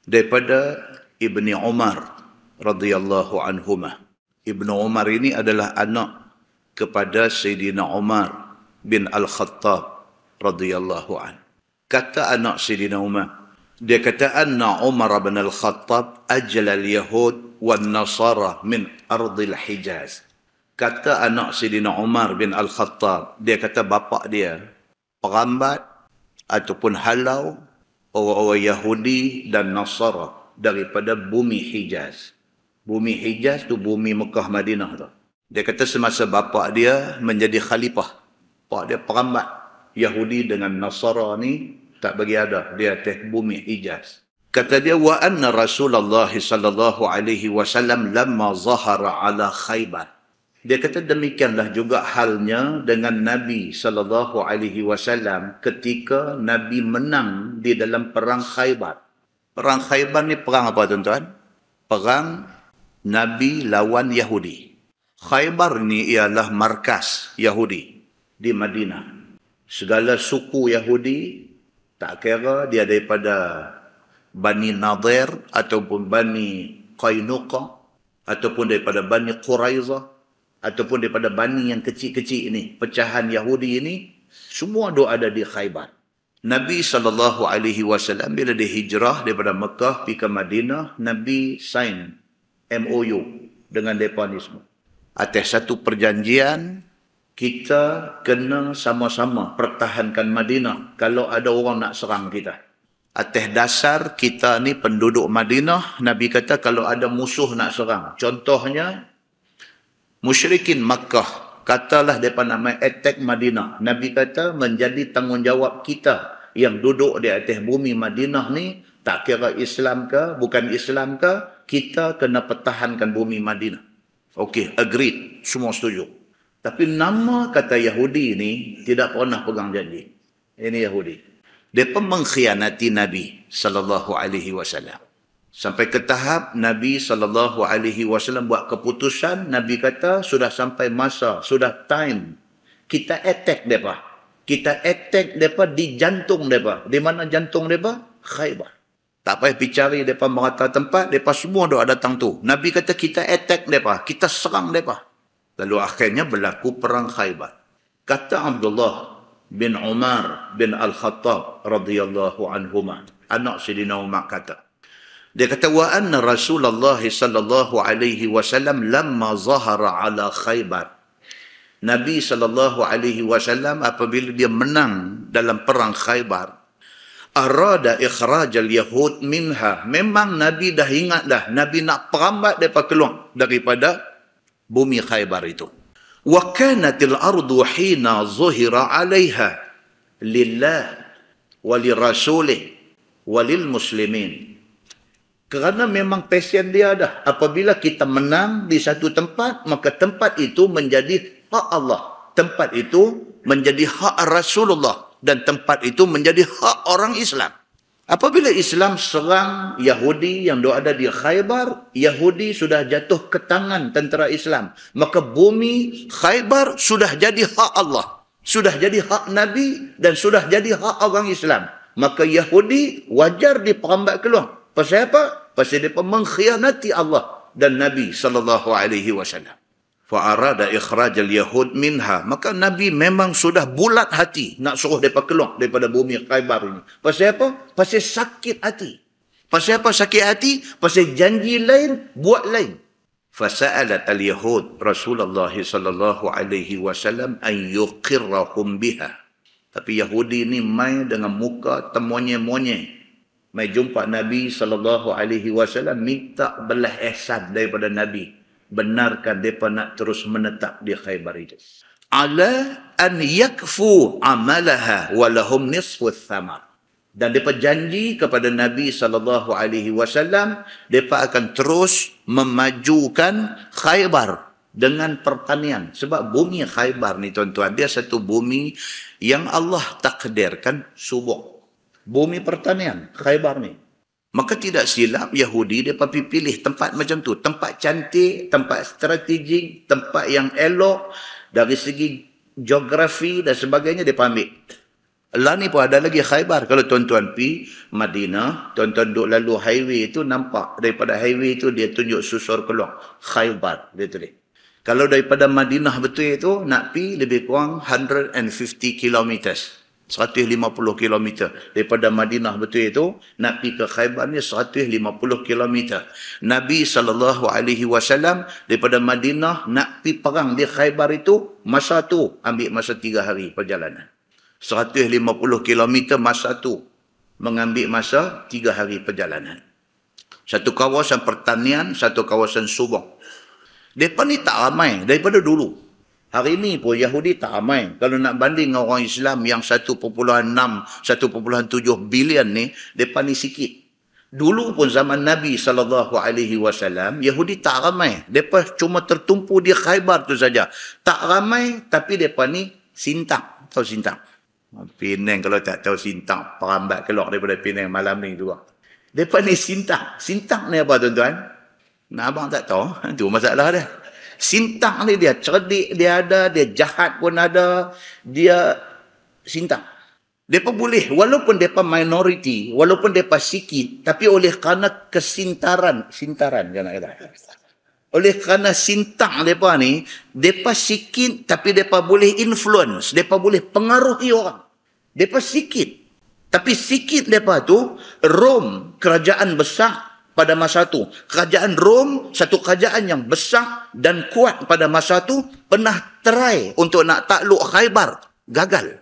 daripada Ibni Umar radhiyallahu anhumah. Ibnu Umar ini adalah anak kepada Sayyidina Umar bin Al-Khattab radhiyallahu an. Kata anak Sayyidina Umar, dia kata anna Umar bin Al-Khattab ajla al-Yahud wan Nasara min ardil Hijaz. Kata anak Sayyidina Umar bin Al-Khattab, dia kata bapa dia perambat ataupun halau orang-orang Yahudi dan Nasara daripada bumi Hijaz. Bumi Hijaz tu bumi Mekah Madinah tu. Dia kata semasa bapa dia menjadi khalifah, pak dia perambat Yahudi dengan Nasara ni tak bagi ada, dia atas bumi Hijaz. Kata dia wa anna Rasulullah sallallahu alaihi wasallam lamma zahara ala Khaybar. Dia kata demikianlah juga halnya dengan Nabi sallallahu alaihi wasallam ketika Nabi menang di dalam perang Khaybar. Perang Khaybar ni perang apa tuan-tuan? Perang Nabi lawan Yahudi. Khaybar ni ialah markas Yahudi di Madinah. Segala suku Yahudi, tak kira dia daripada Bani Nadir ataupun Bani Qainuqa ataupun daripada Bani Quraizah ataupun daripada Bani yang kecil-kecil ini, pecahan Yahudi ini, semua dia ada di Khaybar. Nabi SAW bila dia hijrah daripada Mekah pergi ke Madinah, Nabi sign MOU dengan mereka ni semua. Atas satu perjanjian, kita kena sama-sama pertahankan Madinah kalau ada orang nak serang kita. Atas dasar kita ni penduduk Madinah, Nabi kata kalau ada musuh nak serang. Contohnya, musyrikin Makkah, katalah mereka nak attack Madinah. Nabi kata menjadi tanggungjawab kita yang duduk di atas bumi Madinah ni, tak kira Islam ke, bukan Islam ke, kita kena pertahankan bumi Madinah. Okey, agreed. Semua setuju. Tapi nama kata Yahudi ni tidak pernah pegang janji. Ini Yahudi. Mereka mengkhianati Nabi sallallahu alaihi wasallam. Sampai ke tahap Nabi sallallahu alaihi wasallam buat keputusan, Nabi kata sudah sampai masa, sudah time kita attack mereka. Kita attack mereka di jantung mereka. Di mana jantung mereka? Khaybar. Tak payah pergi cari mereka merata tempat, mereka semua dah datang tu. Nabi kata kita attack mereka, kita serang mereka. Lalu akhirnya berlaku perang Khaybar. Kata Abdullah bin Umar bin Al-Khattab radhiyallahu anhuma, anak Sayyidina Umar kata, dia kata wa anna Rasulullah sallallahu alaihi wasallam lamma zahara ala Khaybar. Nabi sallallahu alaihi wasallam apabila dia menang dalam perang Khaybar, arada ikhraj al-yahud minha. Memang Nabi dah ingat dah, Nabi nak perambat mereka keluar daripada bumi Khaybar itu. Wa kanatil ardu hina zuhira 'alaiha lillah wa lirasulih wa lil muslimin. Kerana memang passion dia dah, apabila kita menang di satu tempat, maka tempat itu menjadi hak Allah, tempat itu menjadi hak Rasulullah, dan tempat itu menjadi hak orang Islam. Apabila Islam serang Yahudi yang ada di Khaybar, Yahudi sudah jatuh ke tangan tentera Islam. Maka bumi Khaybar sudah jadi hak Allah, sudah jadi hak Nabi, dan sudah jadi hak orang Islam. Maka Yahudi wajar diperambat keluar. Pasal apa? Pasal mereka mengkhianati Allah dan Nabi SAW. Fa'arada ikhraj al-yahud minha. Maka Nabi memang sudah bulat hati nak suruh mereka keluar daripada bumi Khaybar ini. Pasal apa? Pasal sakit hati. Pasal apa sakit hati? Pasal janji lain, buat lain. Fasa'alat al-yahud Rasulullah sallallahu alaihi wasallam an yuqirrahum biha. Tapi Yahudi ni main dengan muka temonye-monye. Mai jumpa Nabi sallallahu alaihi wasallam minta belah ihsan daripada Nabi. Benarkan mereka nak terus menetap di Khaybar itu. Ala an yakfu amalaha walahum nisfu thamar. Dan mereka janji kepada Nabi sallallahu alaihi wasallam mereka akan terus memajukan Khaybar dengan pertanian. Sebab bumi Khaybar ni tuan-tuan, dia satu bumi yang Allah takdirkan subur. Bumi pertanian Khaybar ni. Maka tidak silap Yahudi mereka pilih tempat macam tu. Tempat cantik, tempat strategik, tempat yang elok dari segi geografi dan sebagainya mereka ambil. Lah ni pun ada lagi Khaybar. Kalau tuan-tuan pi Madinah, tuan-tuan duduk lalu highway tu, nampak daripada highway tu dia tunjuk susur keluar. Khaybar, dia tulis. Kalau daripada Madinah betul itu, nak pi lebih kurang 150 kilometers. 150 kilometer. Daripada Madinah betul itu, nak pi ke Khaybar ni 150 kilometer. Nabi SAW daripada Madinah nak pi perang di Khaybar itu, masa tu ambil masa 3 hari perjalanan. 150 kilometer masa tu mengambil masa 3 hari perjalanan. Satu kawasan pertanian, satu kawasan subang. Mereka ni tak ramai daripada dulu. Hari ni pun Yahudi tak ramai. Kalau nak banding dengan orang Islam yang 1.6, 1.7 bilion ni, mereka ni sikit. Dulu pun zaman Nabi SAW, Yahudi tak ramai. Mereka cuma tertumpu di Khaybar tu saja. Tak ramai, tapi mereka ni sintang. Tahu sintang? Penang kalau tak tahu sintang, perambat keluar daripada Penang malam ni juga. Mereka ni sintang. Sintang ni apa tuan-tuan? Nah, abang tak tahu. Itu masalah dia. Sintang ni dia cerdik, dia ada, dia jahat pun ada, dia sintang. Mereka boleh, walaupun mereka minoriti, walaupun mereka sikit, tapi oleh kerana kesintaran, sintaran kan nak kata. Oleh kerana sintang mereka ni, mereka sikit tapi mereka boleh influence, mereka boleh pengaruhi orang. Mereka sikit. Tapi sikit mereka tu, Rom, kerajaan besar pada masa tu. Kerajaan Rom, satu kerajaan yang besar dan kuat pada masa tu, pernah try untuk nak takluk Khaybar. Gagal.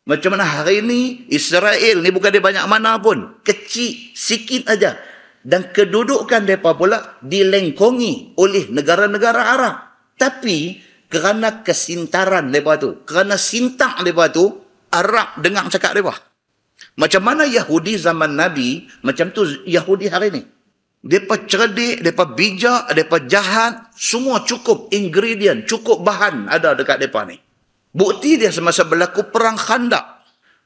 Macam mana hari ni, Israel ni bukan dia banyak mana pun. Kecil, sikit aja. Dan kedudukan mereka pula dilengkongi oleh negara-negara Arab. Tapi, kerana kesintaran mereka tu, kerana sintang mereka tu, Arab dengar cakap mereka. Macam mana Yahudi zaman Nabi, macam tu Yahudi hari ni. Mereka cerdik, mereka bijak, mereka jahat, semua cukup ingredient, cukup bahan ada dekat mereka ni. Bukti dia semasa berlaku perang Khandaq.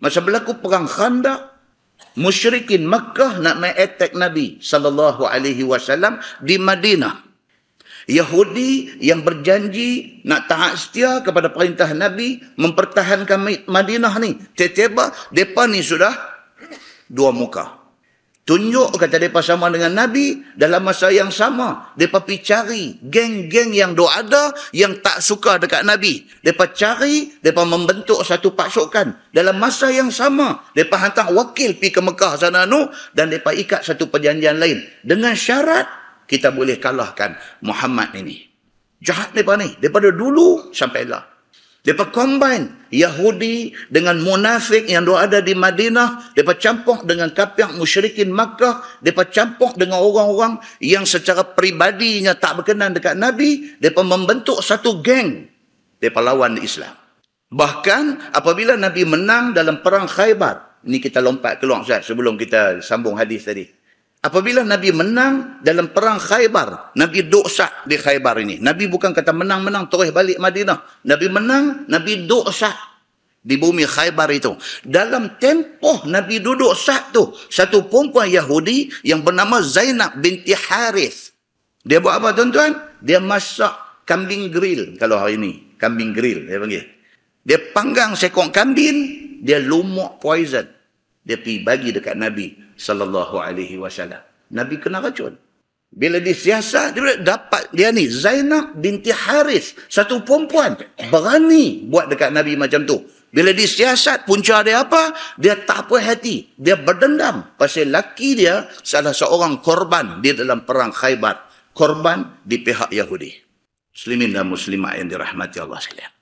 Masa berlaku perang Khandaq, musyrikin Makkah nak main attack Nabi SAW di Madinah. Yahudi yang berjanji nak taat setia kepada perintah Nabi, mempertahankan Madinah ni. Tiba-tiba, mereka ni sudah dua muka. Tunjuk kata mereka sama dengan Nabi, dalam masa yang sama, mereka pergi cari geng-geng yang ada, yang tak suka dekat Nabi. Mereka cari, mereka membentuk satu pasukan. Dalam masa yang sama, mereka hantar wakil pergi ke Mekah sana tu, dan mereka ikat satu perjanjian lain. Dengan syarat, kita boleh kalahkan Muhammad ini. Jahat mereka ni. Daripada dulu sampai lah. Mereka combine Yahudi dengan munafik yang ada di Madinah. Mereka campur dengan kafir musyrikin Makkah. Mereka campur dengan orang-orang yang secara peribadinya tak berkenan dekat Nabi. Mereka membentuk satu geng. Mereka lawan Islam. Bahkan apabila Nabi menang dalam perang Khaybar. Ini kita lompat keluar Ustaz sebelum kita sambung hadis tadi. Apabila Nabi menang dalam perang Khaybar, Nabi duduk sat di Khaybar ini. Nabi bukan kata menang-menang terus balik Madinah. Nabi menang, Nabi duduk sat di bumi Khaybar itu. Dalam tempoh Nabi duduk sat tu, satu perempuan Yahudi yang bernama Zainab binti Harith. Dia buat apa tuan-tuan? Dia masak kambing grill. Kalau hari ini, kambing grill dia panggil. Dia panggang sekong kambing, dia lumuk poison. Dia pergi bagi dekat Nabi SAW. Nabi kena racun. Bila disiasat, dia dapat dia ni, Zainab binti Harith, satu perempuan, berani buat dekat Nabi macam tu. Bila disiasat, punca dia apa? Dia tak puas hati. Dia berdendam. Pasal laki dia, salah seorang korban di dalam perang Khaybar. Korban di pihak Yahudi. Muslimin dan muslimat yang dirahmati Allah sekalian.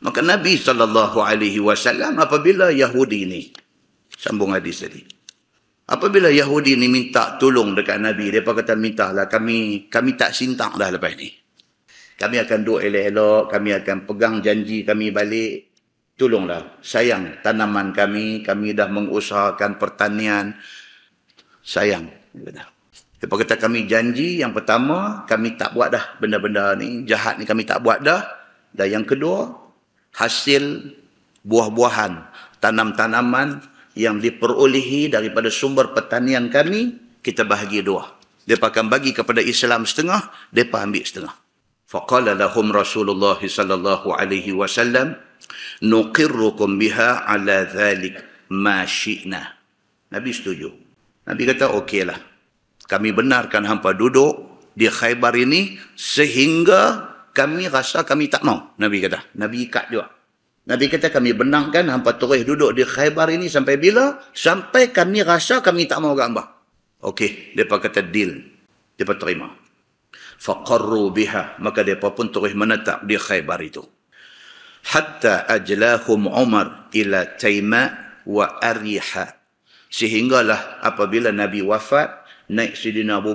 Maka Nabi SAW, apabila Yahudi ni, sambung hadis tadi. Apabila Yahudi ni minta tolong dekat Nabi, mereka kata mintalah kami tak sintang dah lepas ni. Kami akan duduk elok-elok, kami akan pegang janji kami balik. Tolonglah, sayang tanaman kami dah mengusahakan pertanian. Sayang. Mereka kata kami janji, yang pertama, kami tak buat dah benda-benda ni, jahat ni kami tak buat dah. Dan yang kedua, hasil buah-buahan, tanam-tanaman, yang diperolehi daripada sumber pertanian kami, kita bahagi dua. Mereka akan bagi kepada Islam setengah, mereka ambil setengah. Faqala lahum Rasulullah sallallahu alaihi wasallam, nuqirrukum biha ala dhalik ma syi'na. Nabi setuju. Nabi kata, okeylah. Kami benarkan hampa duduk di Khaybar ini sehingga kami rasa kami tak mau. Nabi kata. Nabi ikat juga. Nabi kata, kami benarkan hampa terus duduk di Khaybar ini sampai bila? Sampai kami rasa kami tak mau gambar. Okey, mereka kata deal. Mereka terima. Faqarru biha. Maka mereka pun terus menetap di Khaybar itu. Hatta ajlahum Umar ila Taima wa Ariha. Sehinggalah apabila Nabi wafat, naik Sayyidina Abu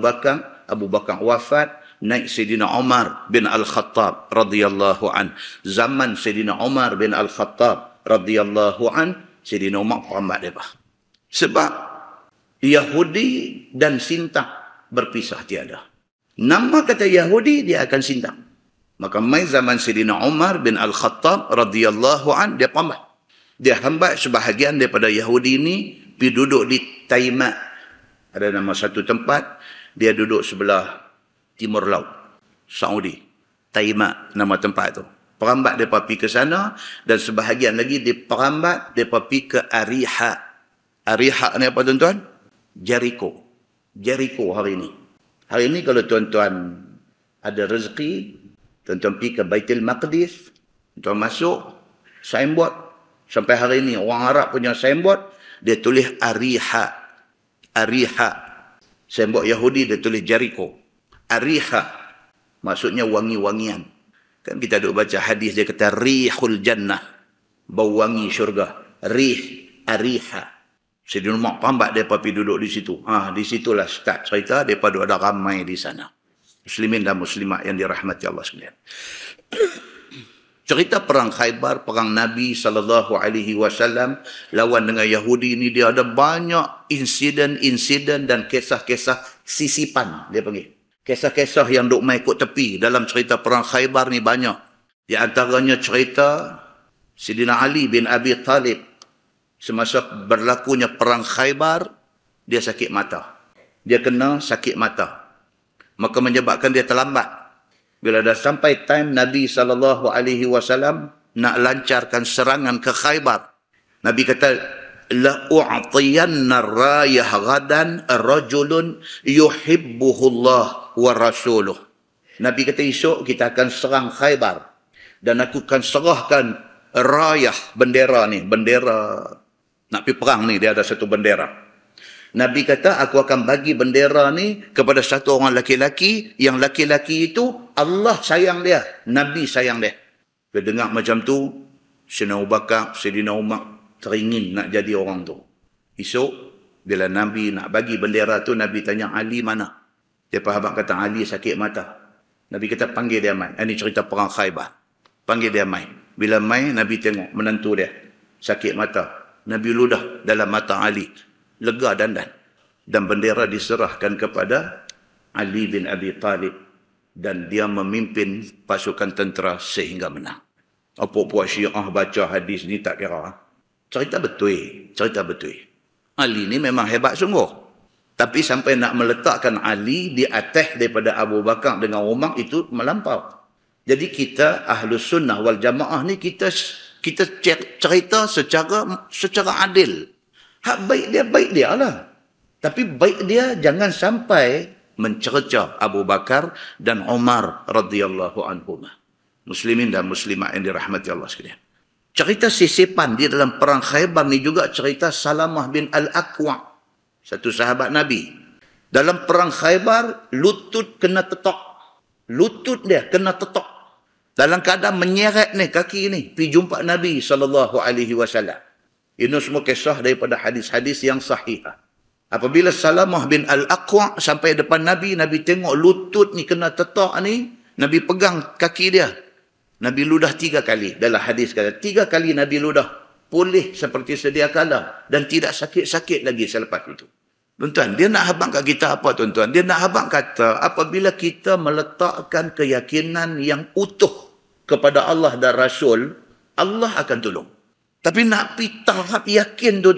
Bakar wafat, naik Sayyidina Umar bin Al-Khattab radhiyallahu an. Zaman Sayyidina Umar bin Al-Khattab radhiyallahu an, Sayyidina Umar perambat mereka. Sebab Yahudi dan Sintang berpisah tiada. Nama kata Yahudi, dia akan Sintang. Maka mai zaman Sayyidina Umar bin Al-Khattab radhiyallahu an, dia perambat. Dia hambat sebahagian daripada Yahudi ini pergi duduk di Taima. Ada nama satu tempat, dia duduk sebelah timur laut, Saudi. Taima nama tempat tu. Perambat mereka pergi ke sana, dan sebahagian lagi diperambat, mereka pergi ke Ariha. Ariha ni apa tuan-tuan? Jericho. Jericho hari ini. Hari ini kalau tuan-tuan ada rezeki, tuan-tuan pergi ke Baitul Maqdis, tuan masuk, signboard. Sampai hari ini, orang Arab punya signboard, dia tulis Ariha. Ariha. Signboard Yahudi, dia tulis Jericho. Ariha. Maksudnya wangi-wangian. Kan kita duk baca hadis, dia kata Rihul Jannah. Bau wangi syurga. Rih. Ariha. Sayyidina Umar perambat mereka pergi duduk di situ. Di situlah start cerita, mereka duduk ada ramai di sana. Muslimin dan muslimat yang dirahmati Allah sekalian. Cerita perang Khaybar, perang Nabi SAW lawan dengan Yahudi ini, dia ada banyak insiden-insiden dan kisah-kisah sisipan, dia panggil. Kisah-kisah yang duk mai ikut tepi dalam cerita perang Khaybar ni banyak. Di antaranya cerita Sayyidina Ali bin Abi Talib. Semasa berlakunya perang Khaybar, dia sakit mata. Dia kena sakit mata. Maka menyebabkan dia terlambat. Bila dah sampai time Nabi SAW nak lancarkan serangan ke Khaybar, Nabi kata, la u'tiyanna rayah ghadan rajulun yuhibbuhullah wa rasuluh. Nabi kata, esok kita akan serang Khaybar. Dan aku akan serahkan rayah, bendera ni. Bendera nak pergi perang ni, dia ada satu bendera. Nabi kata, aku akan bagi bendera ni kepada satu orang laki-laki, yang laki-laki itu Allah sayang dia, Nabi sayang dia. Dia dengar macam tu, Sayyidina Abu Bakar, Sayyidina Umar teringin nak jadi orang tu. Esok, bila Nabi nak bagi bendera tu, Nabi tanya, Ali mana? Dia sahabat kata, Ali sakit mata. Nabi kata, panggil dia mai. Ini cerita perang Khaybar. Panggil dia mai. Bila mai, Nabi tengok menantu dia sakit mata. Nabi ludah dalam mata Ali. Lega dandan. Dan bendera diserahkan kepada Ali bin Abi Talib. Dan dia memimpin pasukan tentera sehingga menang. Apa-apa Syiah baca hadis ni tak kira. Cerita betul. Cerita betul. Ali ni memang hebat sungguh. Tapi sampai nak meletakkan Ali di atas daripada Abu Bakar dengan Umar, itu melampau. Jadi kita Ahlus Sunnah wal Jamaah ni, kita cerita secara adil. Hak baik dia lah. Tapi baik dia jangan sampai mencerca Abu Bakar dan Umar radhiyallahu anhuma. Muslimin dan muslimat yang dirahmati Allah sekalian. Cerita sisipan di dalam perang Khaybar ni juga cerita Salamah bin Al-Aqwa, satu sahabat Nabi. Dalam perang Khaybar, lutut kena tetok. Lutut dia kena tetok. Dalam keadaan menyeret ni kaki ni, pergi jumpa Nabi SAW. Ini semua kisah daripada hadis-hadis yang sahih. Apabila Salamah bin Al-Aqwa sampai depan Nabi, Nabi tengok lutut ni kena tetok ni, Nabi pegang kaki dia. Nabi ludah 3 kali. Dalam hadis kata, 3 kali Nabi ludah. Pulih seperti sedia kala. Dan tidak sakit-sakit lagi selepas itu. Tuan-tuan, dia nak habang kat kita apa tuan-tuan? Dia nak habang kata, apabila kita meletakkan keyakinan yang utuh kepada Allah dan Rasul, Allah akan tolong. Tapi nak pergi tahap yakin tu.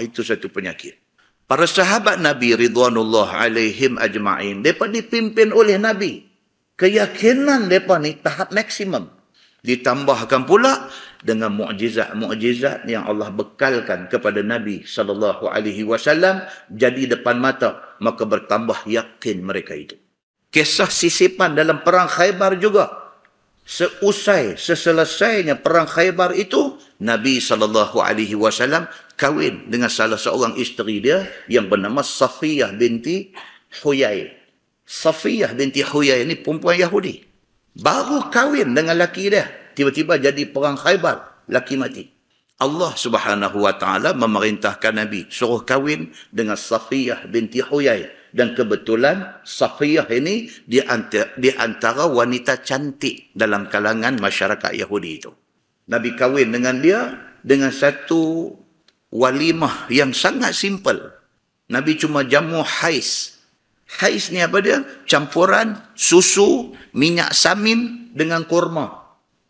Itu satu penyakit. Para sahabat Nabi ridwanullah alaihim ajma'in, mereka dipimpin oleh Nabi. Keyakinan mereka ni tahap maksimum. Ditambahkan pula dengan mukjizat-mukjizat yang Allah bekalkan kepada Nabi SAW jadi depan mata, maka bertambah yakin mereka itu. Kisah sisipan dalam perang Khaybar juga. Seselesainya perang Khaybar itu, Nabi SAW kahwin dengan salah seorang isteri dia yang bernama Safiyah binti Huyai. Safiyah binti Huyai ini perempuan Yahudi. Baru kahwin dengan laki dia, tiba-tiba jadi perang Khaybar, laki mati. Allah Subhanahu wa taala memerintahkan Nabi suruh kahwin dengan Safiyah binti Huyai. Dan kebetulan Safiyah ini di antara wanita cantik dalam kalangan masyarakat Yahudi itu. Nabi kahwin dengan dia dengan satu walimah yang sangat simple. Nabi cuma jamu hais. Hais ni apa dia? Campuran susu, minyak samin dengan kurma.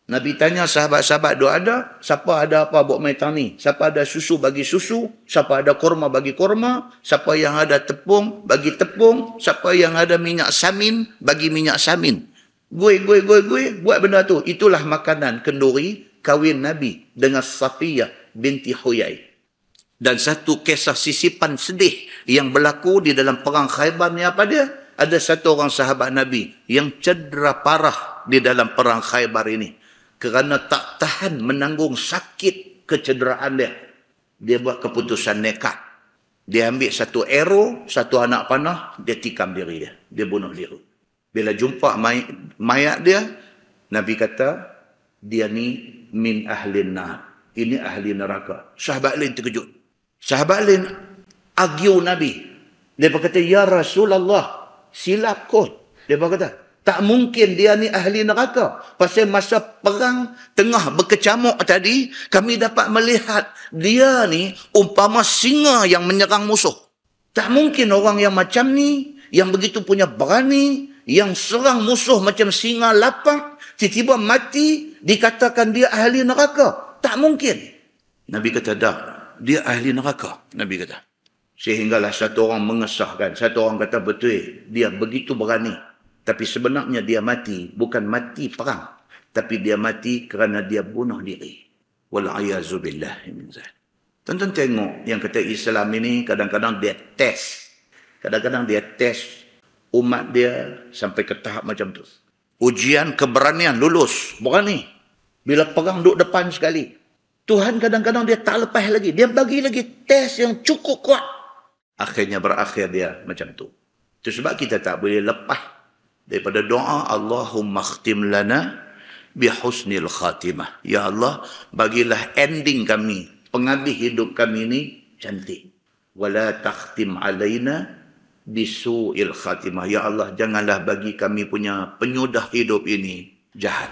Nabi tanya sahabat-sahabat, ada? Siapa ada apa buat mai tani? Siapa ada susu bagi susu? Siapa ada kurma bagi kurma? Siapa yang ada tepung bagi tepung? Siapa yang ada minyak samin bagi minyak samin? Gue, buat benda tu. Itulah makanan kenduri kahwin Nabi dengan Safiyah binti Huyai. Dan satu kisah sisipan sedih yang berlaku di dalam perang Khaybar ni apa dia? Ada satu orang sahabat Nabi yang cedera parah di dalam perang Khaybar ini. Kerana tak tahan menanggung sakit kecederaan dia. Dia buat keputusan nekat. Dia ambil satu arrow, satu anak panah, dia tikam diri dia. Dia bunuh diri. Bila jumpa mayat dia, Nabi kata, dia ni min ahlin nar. Ini ahli neraka. Sahabat lain terkejut. Sahabat lain argue Nabi. Dia berkata, ya Rasulullah, silap kot. Dia berkata, tak mungkin dia ni ahli neraka. Pasal masa perang tengah berkecamuk tadi, kami dapat melihat dia ni umpama singa yang menyerang musuh. Tak mungkin orang yang macam ni, yang begitu punya berani, yang serang musuh macam singa lapang, tiba-tiba mati, dikatakan dia ahli neraka. Tak mungkin. Nabi kata, dah, dia ahli neraka. Nabi kata. Sehinggalah satu orang mengesahkan. Satu orang kata, betul, dia begitu berani. Tapi sebenarnya dia mati, bukan mati perang. Tapi dia mati kerana dia bunuh diri. Wal'ayazubillah min zalik. Tonton tengok yang kata Islam ini kadang-kadang dia test. Kadang-kadang dia test umat dia sampai ke tahap macam tu. Ujian keberanian, lulus, berani. Bila perang duduk depan sekali. Tuhan kadang-kadang dia tak lepas lagi. Dia bagi lagi test yang cukup kuat. Akhirnya berakhir dia macam tu. Itu sebab kita tak boleh lepas daripada doa, Allahumma khtim lana bihusnil khatimah. Ya Allah, bagilah ending kami, penghabis hidup kami ini cantik. Wala takhtim alaina bisu'il khatimah. Ya Allah, janganlah bagi kami punya penyudah hidup ini jahat.